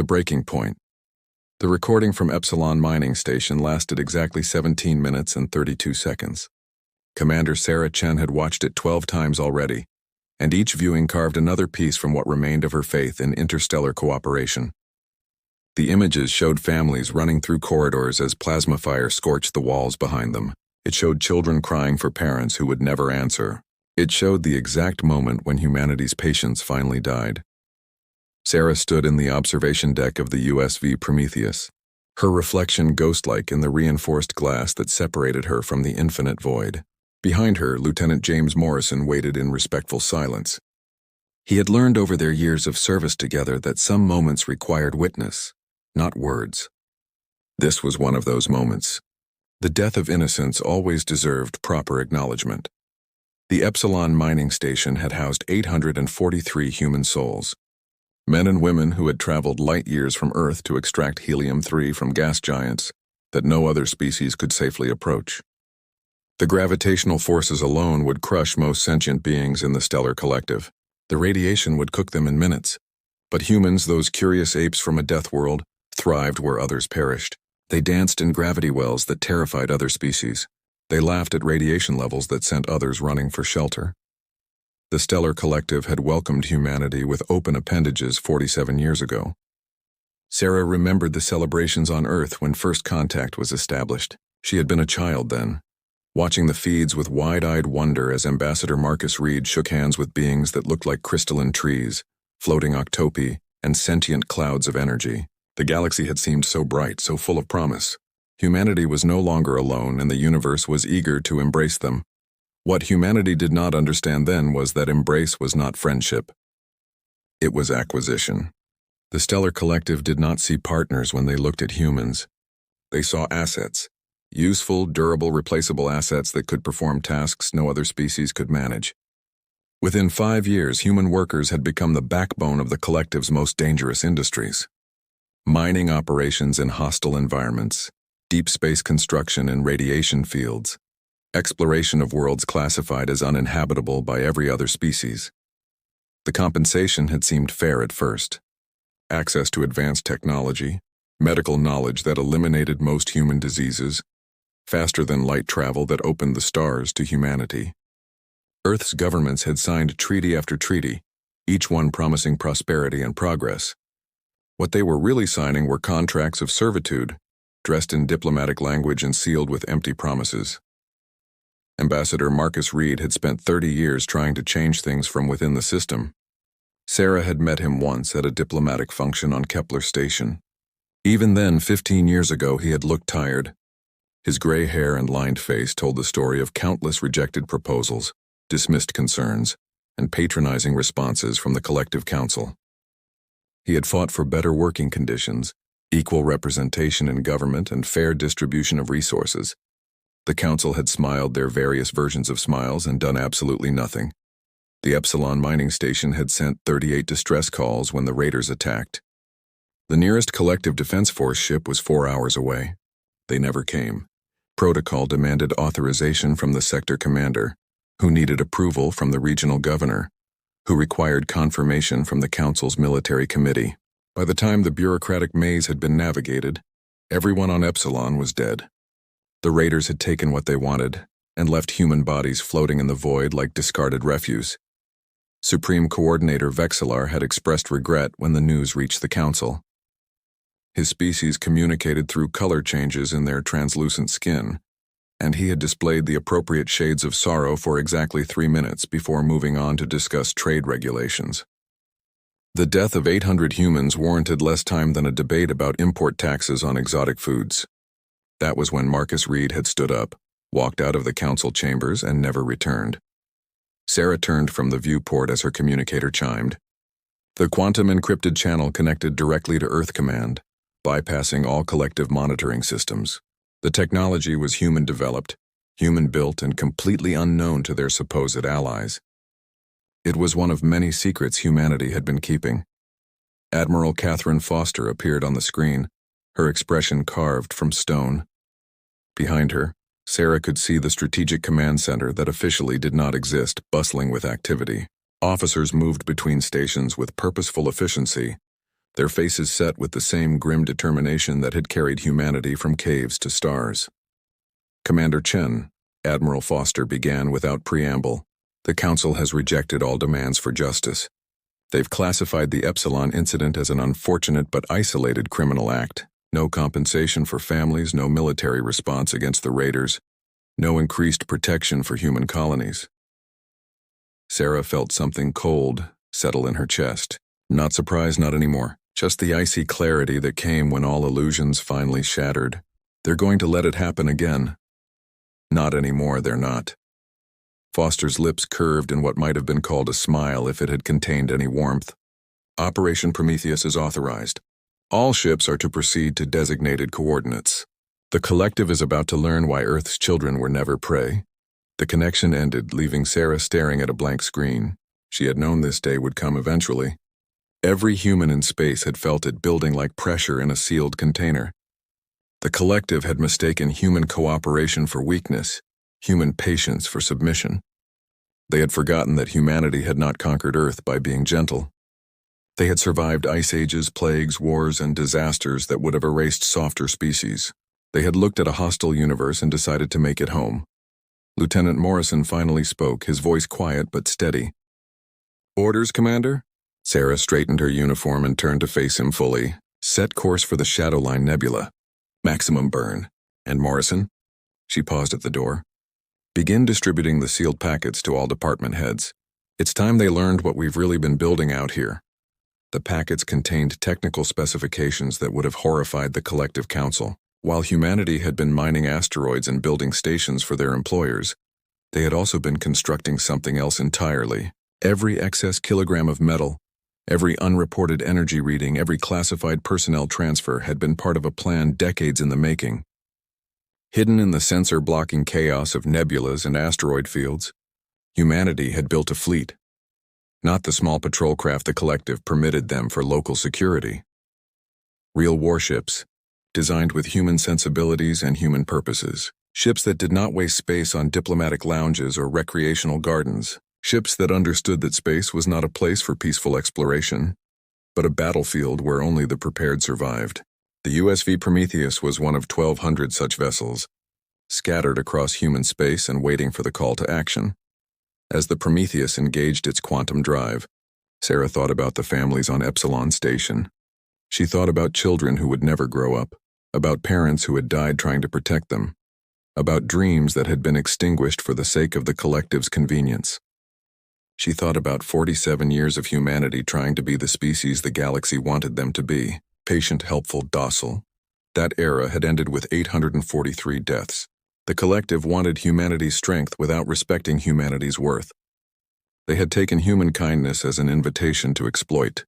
The breaking point. The recording from Epsilon Mining Station lasted exactly 17 minutes and 32 seconds. Commander Sarah Chen had watched it 12 times already, and each viewing carved another piece from what remained of her faith in interstellar cooperation. The images showed families running through corridors as plasma fire scorched the walls behind them. It showed children crying for parents who would never answer. It showed the exact moment when humanity's patience finally died. Sarah stood in the observation deck of the USV Prometheus, her reflection ghost-like in the reinforced glass that separated her from the infinite void. Behind her, Lieutenant James Morrison waited in respectful silence. He had learned over their years of service together that some moments required witness, not words. This was one of those moments. The death of innocence always deserved proper acknowledgement. The Epsilon Mining Station had housed 843 human souls. Men and women who had traveled light years from Earth to extract helium-3 from gas giants that no other species could safely approach. The gravitational forces alone would crush most sentient beings in the stellar collective. The radiation would cook them in minutes. But humans, those curious apes from a death world, thrived where others perished. They danced in gravity wells that terrified other species. They laughed at radiation levels that sent others running for shelter. The stellar collective had welcomed humanity with open appendages 47 years ago. Sarah remembered the celebrations on Earth when first contact was established. She had been a child then, watching the feeds with wide-eyed wonder as Ambassador Marcus Reed shook hands with beings that looked like crystalline trees, floating octopi, and sentient clouds of energy. The galaxy had seemed so bright, so full of promise. Humanity was no longer alone, and the universe was eager to embrace them. What humanity did not understand then was that embrace was not friendship. It was acquisition. The stellar collective did not see partners when they looked at humans. They saw assets. Useful, durable, replaceable assets that could perform tasks no other species could manage. Within 5 years, human workers had become the backbone of the collective's most dangerous industries. Mining operations in hostile environments, deep space construction in radiation fields, exploration of worlds classified as uninhabitable by every other species. The compensation had seemed fair at first. Access to advanced technology, medical knowledge that eliminated most human diseases, faster-than-light travel that opened the stars to humanity. Earth's governments had signed treaty after treaty, each one promising prosperity and progress. What they were really signing were contracts of servitude, dressed in diplomatic language and sealed with empty promises. Ambassador Marcus Reed had spent 30 years trying to change things from within the system. Sarah had met him once at a diplomatic function on Kepler Station. Even then, 15 years ago, he had looked tired. His gray hair and lined face told the story of countless rejected proposals, dismissed concerns, and patronizing responses from the collective council. He had fought for better working conditions, equal representation in government, and fair distribution of resources. The council had smiled their various versions of smiles and done absolutely nothing. The Epsilon Mining Station had sent 38 distress calls when the raiders attacked. The nearest collective defense force ship was 4 hours away. They never came. Protocol demanded authorization from the sector commander, who needed approval from the regional governor, who required confirmation from the council's military committee. By the time the bureaucratic maze had been navigated, everyone on Epsilon was dead. The raiders had taken what they wanted and left human bodies floating in the void like discarded refuse. Supreme Coordinator Vexillar had expressed regret when the news reached the council. His species communicated through color changes in their translucent skin, and he had displayed the appropriate shades of sorrow for exactly 3 minutes before moving on to discuss trade regulations. The death of 800 humans warranted less time than a debate about import taxes on exotic foods. That was when Marcus Reed had stood up, walked out of the council chambers, and never returned. Sarah turned from the viewport as her communicator chimed. The quantum-encrypted channel connected directly to Earth Command, bypassing all collective monitoring systems. The technology was human-developed, human-built, and completely unknown to their supposed allies. It was one of many secrets humanity had been keeping. Admiral Catherine Foster appeared on the screen, her expression carved from stone. Behind her, Sarah could see the strategic command center that officially did not exist, bustling with activity. Officers moved between stations with purposeful efficiency, their faces set with the same grim determination that had carried humanity from caves to stars. "Commander Chen," Admiral Foster began without preamble, "the Council has rejected all demands for justice. They've classified the Epsilon incident as an unfortunate but isolated criminal act. No compensation for families, no military response against the raiders, no increased protection for human colonies." Sarah felt something cold settle in her chest. Not surprised, not anymore. Just the icy clarity that came when all illusions finally shattered. They're going to let it happen again. Not anymore, they're not. Foster's lips curved in what might have been called a smile if it had contained any warmth. "Operation Prometheus is authorized. All ships are to proceed to designated coordinates. The collective is about to learn why Earth's children were never prey." The connection ended, leaving Sarah staring at a blank screen. She had known this day would come eventually. Every human in space had felt it building like pressure in a sealed container. The collective had mistaken human cooperation for weakness, human patience for submission. They had forgotten that humanity had not conquered Earth by being gentle. They had survived ice ages, plagues, wars, and disasters that would have erased softer species. They had looked at a hostile universe and decided to make it home. Lieutenant Morrison finally spoke, his voice quiet but steady. "Orders, Commander?" Sarah straightened her uniform and turned to face him fully. "Set course for the Shadowline Nebula. Maximum burn. And Morrison?" She paused at the door. "Begin distributing the sealed packets to all department heads. It's time they learned what we've really been building out here." The packets contained technical specifications that would have horrified the collective council. While humanity had been mining asteroids and building stations for their employers, they had also been constructing something else entirely. Every excess kilogram of metal, every unreported energy reading, every classified personnel transfer had been part of a plan decades in the making. Hidden in the sensor-blocking chaos of nebulas and asteroid fields, humanity had built a fleet. Not the small patrol craft the collective permitted them for local security. Real warships, designed with human sensibilities and human purposes. Ships that did not waste space on diplomatic lounges or recreational gardens. Ships that understood that space was not a place for peaceful exploration, but a battlefield where only the prepared survived. The USV Prometheus was one of 1,200 such vessels, scattered across human space and waiting for the call to action. As the Prometheus engaged its quantum drive, Sarah thought about the families on Epsilon Station. She thought about children who would never grow up, about parents who had died trying to protect them, about dreams that had been extinguished for the sake of the collective's convenience. She thought about 47 years of humanity trying to be the species the galaxy wanted them to be, patient, helpful, docile. That era had ended with 843 deaths. The collective wanted humanity's strength without respecting humanity's worth. They had taken human kindness as an invitation to exploit,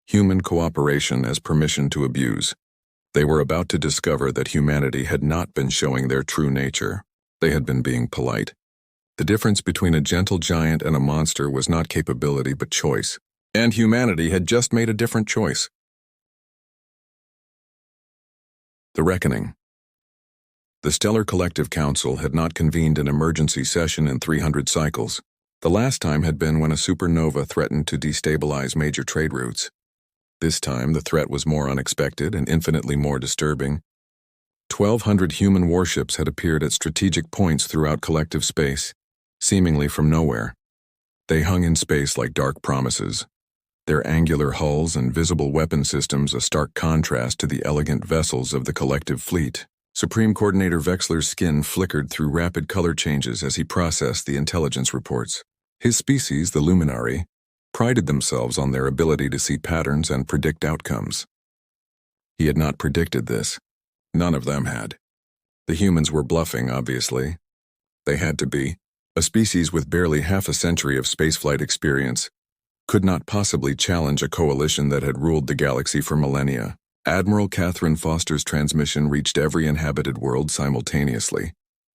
human cooperation as permission to abuse. They were about to discover that humanity had not been showing their true nature. They had been being polite. The difference between a gentle giant and a monster was not capability but choice. And humanity had just made a different choice. The Reckoning. The Stellar Collective Council had not convened an emergency session in 300 cycles. The last time had been when a supernova threatened to destabilize major trade routes. This time, the threat was more unexpected and infinitely more disturbing. 1,200 human warships had appeared at strategic points throughout collective space, seemingly from nowhere. They hung in space like dark promises, their angular hulls and visible weapon systems a stark contrast to the elegant vessels of the collective fleet. Supreme Coordinator Vexler's skin flickered through rapid color changes as he processed the intelligence reports. His species, the Luminari, prided themselves on their ability to see patterns and predict outcomes. He had not predicted this. None of them had. The humans were bluffing, obviously. They had to be. A species with barely half a century of spaceflight experience could not possibly challenge a coalition that had ruled the galaxy for millennia. Admiral Catherine Foster's transmission reached every inhabited world simultaneously.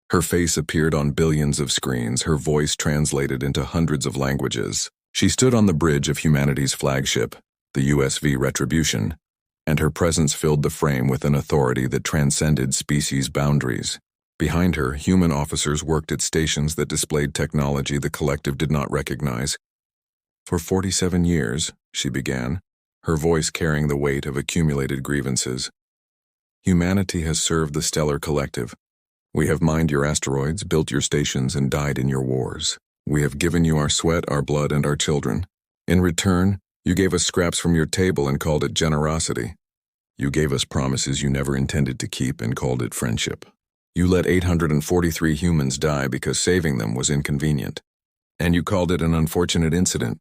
Her face appeared on billions of screens, her voice translated into hundreds of languages. She stood on the bridge of humanity's flagship, the USV Retribution, and her presence filled the frame with an authority that transcended species boundaries. Behind her, human officers worked at stations that displayed technology the collective did not recognize. "For 47 years," she began, her voice carrying the weight of accumulated grievances. Humanity has served the Stellar Collective. We have mined your asteroids, built your stations, and died in your wars. We have given you our sweat, our blood, and our children. In return, you gave us scraps from your table and called it generosity. You gave us promises you never intended to keep and called it friendship. You let 843 humans die because saving them was inconvenient. And you called it an unfortunate incident.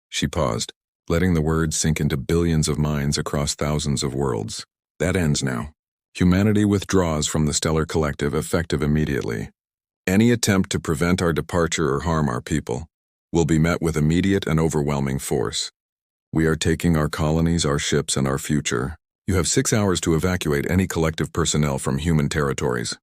She paused, letting the words sink into billions of minds across thousands of worlds. That ends now. Humanity withdraws from the Stellar Collective effective immediately. Any attempt to prevent our departure or harm our people will be met with immediate and overwhelming force. We are taking our colonies, our ships, and our future. You have 6 hours to evacuate any collective personnel from human territories.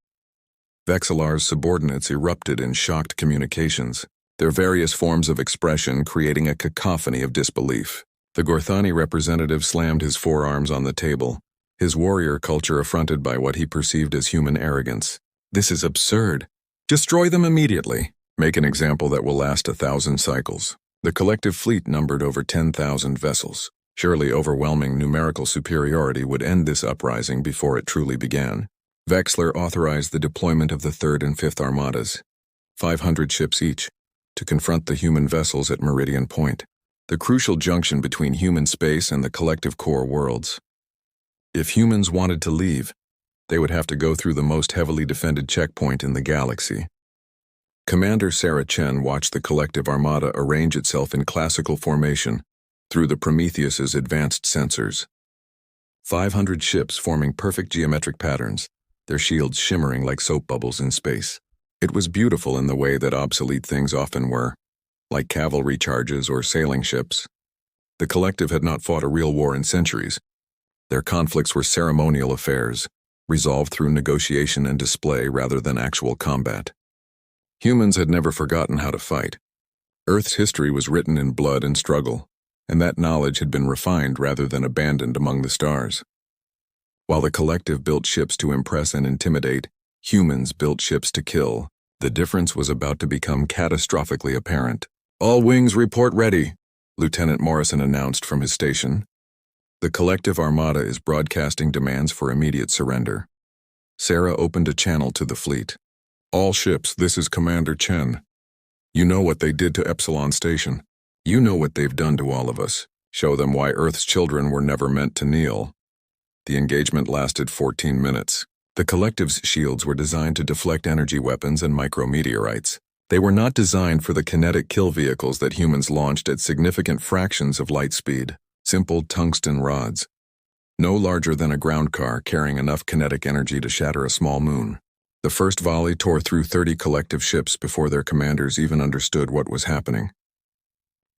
Vexillar's subordinates erupted in shocked communications, their various forms of expression creating a cacophony of disbelief. The Gorthani representative slammed his forearms on the table, his warrior culture affronted by what he perceived as human arrogance. This is absurd. Destroy them immediately. Make an example that will last 1,000 cycles. The collective fleet numbered over 10,000 vessels. Surely overwhelming numerical superiority would end this uprising before it truly began. Vexillar authorized the deployment of the 3rd and 5th Armadas, 500 ships each, to confront the human vessels at Meridian Point, the crucial junction between human space and the collective core worlds. If humans wanted to leave, they would have to go through the most heavily defended checkpoint in the galaxy. Commander Sarah Chen watched the collective armada arrange itself in classical formation through the Prometheus's advanced sensors. 500 ships forming perfect geometric patterns, their shields shimmering like soap bubbles in space. It was beautiful in the way that obsolete things often were, like cavalry charges or sailing ships. The collective had not fought a real war in centuries. Their conflicts were ceremonial affairs, resolved through negotiation and display rather than actual combat. Humans had never forgotten how to fight. Earth's history was written in blood and struggle, and that knowledge had been refined rather than abandoned among the stars. While the collective built ships to impress and intimidate, humans built ships to kill. The difference was about to become catastrophically apparent. "All wings report ready," Lieutenant Morrison announced from his station. The collective armada is broadcasting demands for immediate surrender. Sarah opened a channel to the fleet. "All ships, this is Commander Chen. You know what they did to Epsilon Station. You know what they've done to all of us. Show them why Earth's children were never meant to kneel." The engagement lasted 14 minutes. The collective's shields were designed to deflect energy weapons and micrometeorites. They were not designed for the kinetic kill vehicles that humans launched at significant fractions of light speed. Simple tungsten rods, no larger than a ground car carrying enough kinetic energy to shatter a small moon. The first volley tore through 30 collective ships before their commanders even understood what was happening.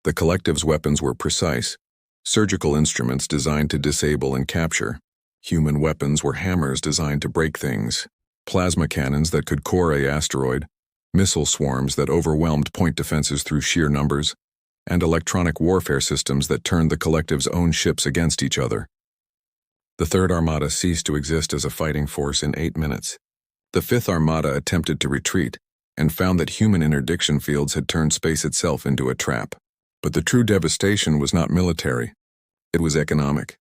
The collective's weapons were precise, surgical instruments designed to disable and capture. Human weapons were hammers designed to break things, plasma cannons that could core an asteroid, missile swarms that overwhelmed point defenses through sheer numbers, and electronic warfare systems that turned the collective's own ships against each other. The 3rd Armada ceased to exist as a fighting force in 8 minutes. The 5th Armada attempted to retreat and found that human interdiction fields had turned space itself into a trap. But the true devastation was not military. It was economic.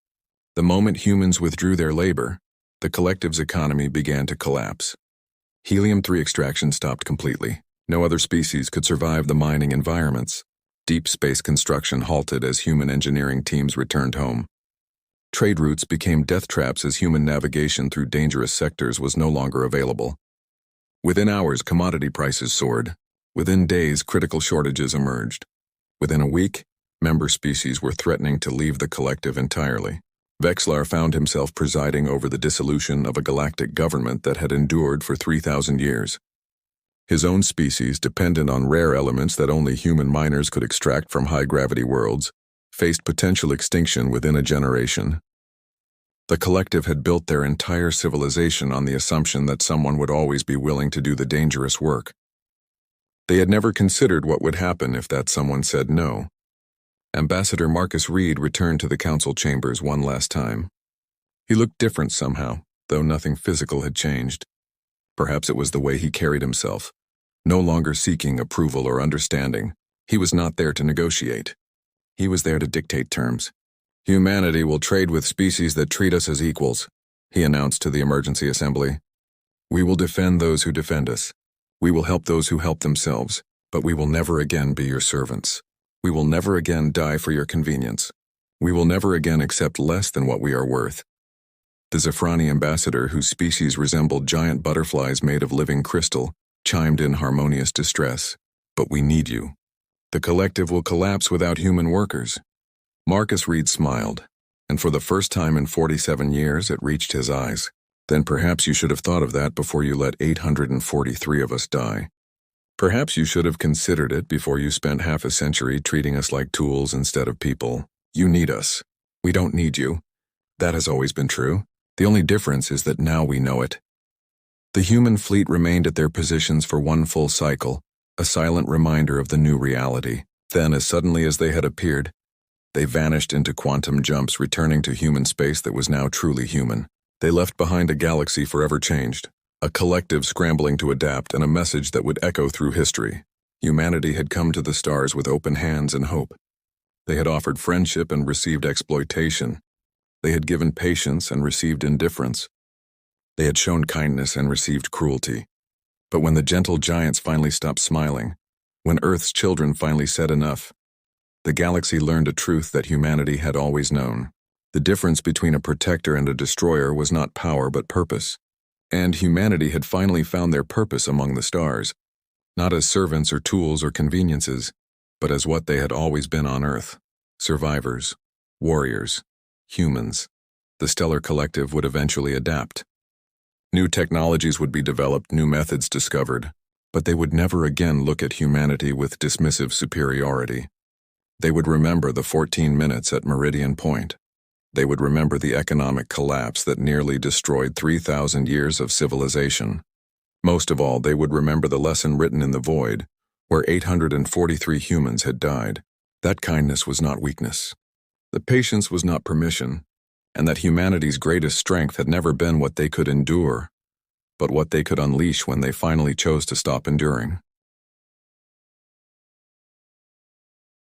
The moment humans withdrew their labor, the collective's economy began to collapse. Helium-3 extraction stopped completely. No other species could survive the mining environments. Deep space construction halted as human engineering teams returned home. Trade routes became death traps as human navigation through dangerous sectors was no longer available. Within hours, commodity prices soared. Within days, critical shortages emerged. Within a week, member species were threatening to leave the collective entirely. Vexillar found himself presiding over the dissolution of a galactic government that had endured for 3,000 years. His own species, dependent on rare elements that only human miners could extract from high-gravity worlds, faced potential extinction within a generation. The collective had built their entire civilization on the assumption that someone would always be willing to do the dangerous work. They had never considered what would happen if that someone said no. Ambassador Marcus Reed returned to the council chambers one last time. He looked different somehow, though nothing physical had changed. Perhaps it was the way he carried himself. No longer seeking approval or understanding, he was not there to negotiate. He was there to dictate terms. Humanity will trade with species that treat us as equals, he announced to the emergency assembly. We will defend those who defend us. We will help those who help themselves, but we will never again be your servants. We will never again die for your convenience. We will never again accept less than what we are worth. The Zafrani ambassador, whose species resembled giant butterflies made of living crystal, chimed in harmonious distress. But we need you. The collective will collapse without human workers. Marcus Reed smiled, and for the first time in 47 years it reached his eyes. Then perhaps you should have thought of that before you let 843 of us die. Perhaps you should have considered it before you spent half a century treating us like tools instead of people. You need us. We don't need you. That has always been true. The only difference is that now we know it. The human fleet remained at their positions for one full cycle, a silent reminder of the new reality. Then, as suddenly as they had appeared, they vanished into quantum jumps, returning to human space that was now truly human. They left behind a galaxy forever changed, a collective scrambling to adapt, and a message that would echo through history. Humanity had come to the stars with open hands and hope. They had offered friendship and received exploitation. They had given patience and received indifference. They had shown kindness and received cruelty. But when the gentle giants finally stopped smiling, when Earth's children finally said enough, the galaxy learned a truth that humanity had always known. The difference between a protector and a destroyer was not power but purpose. And humanity had finally found their purpose among the stars, not as servants or tools or conveniences, but as what they had always been on Earth: survivors, warriors, humans. The stellar collective would eventually adapt. New technologies would be developed, new methods discovered, but they would never again look at humanity with dismissive superiority. They would remember the 14 minutes at Meridian Point. They would remember the economic collapse that nearly destroyed 3,000 years of civilization. Most of all, they would remember the lesson written in the void, where 843 humans had died. That kindness was not weakness. The patience was not permission, and that humanity's greatest strength had never been what they could endure, but what they could unleash when they finally chose to stop enduring.